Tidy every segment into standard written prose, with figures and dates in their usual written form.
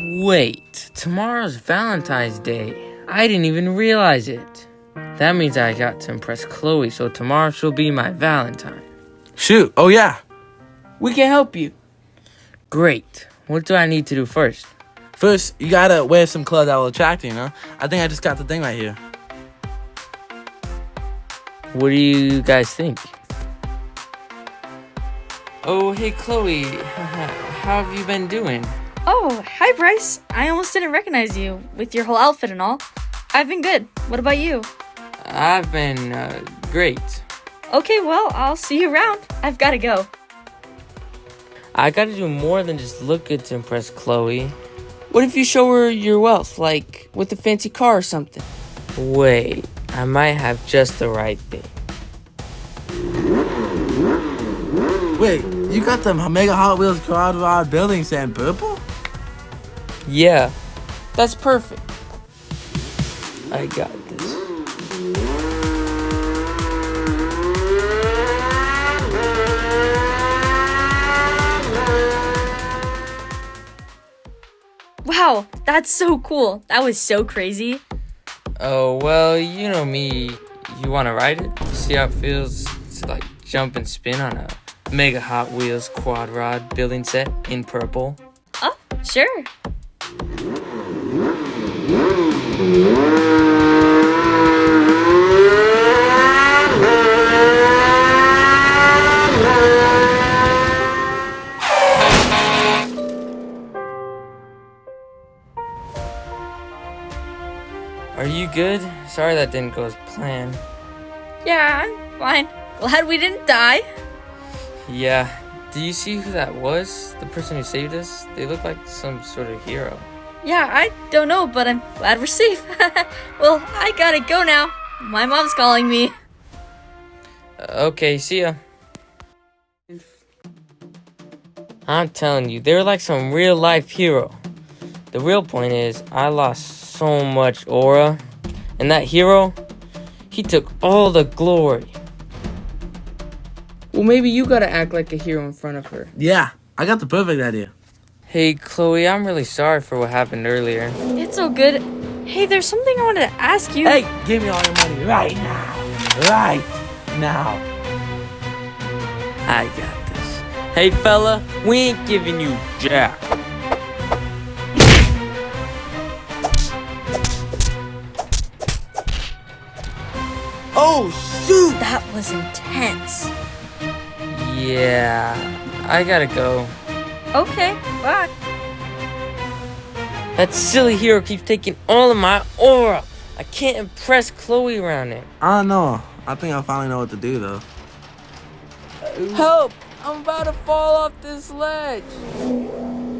Wait, tomorrow's Valentine's Day. I didn't even realize it. That means I got to impress Chloe, so tomorrow she'll be my Valentine. Shoot, oh yeah. We can help you. Great. What do I need to do first? First, you gotta wear some clothes that will attract you, I think I just got the thing right here. What do you guys think? Oh, hey Chloe. How have you been doing? Oh, hi Bryce. I almost didn't recognize you with your whole outfit and all. I've been good. What about you? I've been, great. Okay, well, I'll see you around. I've gotta go. I gotta do more than just look good to impress Chloe. What if you show her your wealth, like with a fancy car or something? Wait, I might have just the right thing. Wait, you got the Mega Hot Wheels quad rod building set in purple? Yeah, that's perfect. I got this. Wow, that's so cool. That was so crazy. Oh, well, you know me. You wanna ride it? See how it feels to like jump and spin on a Mega Hot Wheels quad rod building set in purple? Oh, sure. Are you good? Sorry that didn't go as planned. Yeah, I'm fine. Glad we didn't die. Yeah. Do you see who that was? The person who saved us? They look like some sort of hero. Yeah, I don't know, but I'm glad we're safe. Well, I gotta go now. My mom's calling me. Okay, see ya. I'm telling you, they're like some real life hero. The real point is, I lost so much aura, and that hero, he took all the glory. Well, maybe you gotta act like a hero in front of her. Yeah, I got the perfect idea. Hey, Chloe, I'm really sorry for what happened earlier. It's all good. Hey, there's something I wanted to ask you. Hey, give me all your money right now. Right now. I got this. Hey, fella, we ain't giving you jack. Oh, shoot! That was intense. Yeah, I gotta go. Okay, bye. That silly hero keeps taking all of my aura. I can't impress Chloe around him. I don't know. I think I finally know what to do, though. Help! I'm about to fall off this ledge.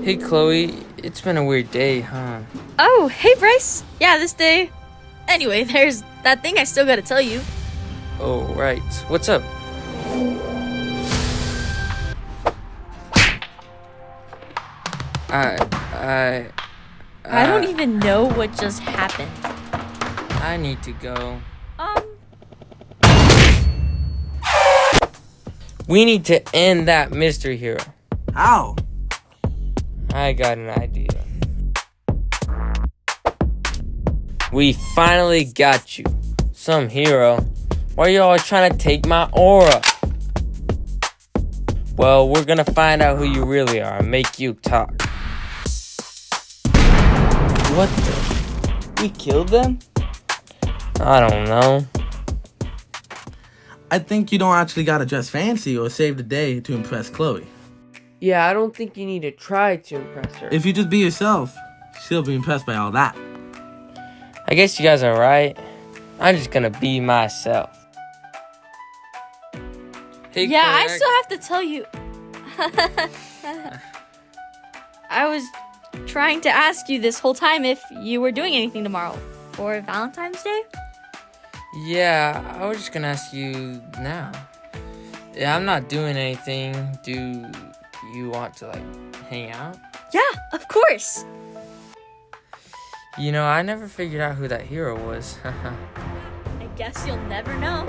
Hey, Chloe. It's been a weird day, huh? Oh, hey Bryce. Yeah, this day. Anyway, there's that thing I still gotta tell you. Oh, right. What's up? I don't even know what just happened. I need to go. We need to end that mystery hero. How? I got an idea. We finally got you. Some hero. Why are you always trying to take my aura? Well, we're gonna find out who you really are and make you talk. What the? We killed them? I don't know. I think you don't actually gotta dress fancy or save the day to impress Chloe. Yeah, I don't think you need to try to impress her. If you just be yourself, she'll be impressed by all that. I guess you guys are right. I'm just gonna be myself. Hey, Yeah, Chloe, I still have to tell you. I was trying to ask you this whole time if you were doing anything tomorrow for Valentine's Day. Yeah, I was just gonna ask you now. Yeah, I'm not doing anything. Do you want to, hang out? Yeah, of course. You know, I never figured out who that hero was. I guess you'll never know.